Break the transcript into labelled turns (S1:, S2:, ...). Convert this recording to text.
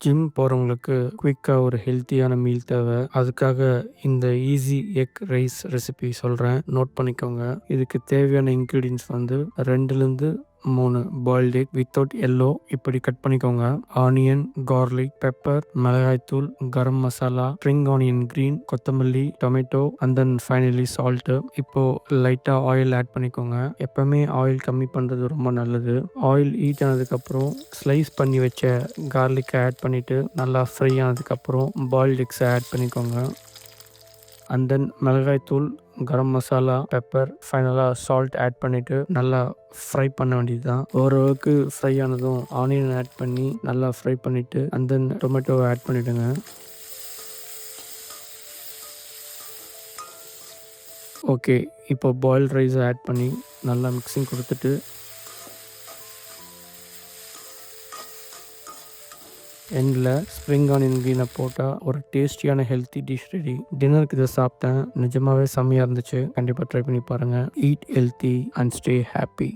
S1: Gym போகிறவங்களுக்கு குயிக்காக ஒரு ஹெல்த்தியான மீல் தேவை. அதுக்காக இந்த ஈஸி எக் ரைஸ் ரெசிபி சொல்கிறேன், நோட் பண்ணிக்கோங்க. இதுக்கு தேவையான இன்க்ரீடியன்ஸ் வந்து 2லேருந்து 3 பாயில்டு எக் வித்தவுட் எல்லோ இப்படி கட் பண்ணிக்கோங்க. ஆனியன், கார்லிக், பெப்பர், மிளகாய்த்தூள், garam masala, spring onion green, கொத்தமல்லி, tomato and then finally salt. இப்போ லைட்டாக ஆயில் ஆட் பண்ணிக்கோங்க. எப்பவுமே ஆயில் கம்மி பண்ணுறது ரொம்ப நல்லது. ஆயில் ஹீட் ஆனதுக்கப்புறம் ஸ்லைஸ் பண்ணி வச்ச கார்லிக்கை ஆட் பண்ணிவிட்டு நல்லா ஃப்ரை ஆனதுக்கப்புறம் பாயில்டு எக்ஸை ஆட் பண்ணிக்கோங்க. அண்ட் தென் மிளகாய்த்தூள், கரம் மசாலா, பெப்பர், ஃபைனலாக சால்ட் ஆட் பண்ணிவிட்டு நல்லா ஃப்ரை பண்ண வேண்டியது தான். ஓரளவுக்கு ஃப்ரை ஆனதும் ஆனியன் ஆட் பண்ணி நல்லா ஃப்ரை பண்ணிவிட்டு அண்ட் தென் டொமேட்டோவை ஆட் பண்ணிவிடுங்க. ஓகே, இப்போ பாயில்ட் ரைஸை ஆட் பண்ணி நல்லா மிக்சிங் கொடுத்துட்டு எண்டில் ஸ்ப்ரிங் ஆனியன் கிரீனை போட்டால் ஒரு டேஸ்டியான ஹெல்த்தி டிஷ் ரெடி. டின்னருக்கு இதை சாப்பிட்டேன், நிஜமாகவே செம்மையாக இருந்துச்சு. கண்டிப்பாக ட்ரை பண்ணி பாருங்கள். Eat healthy and stay happy.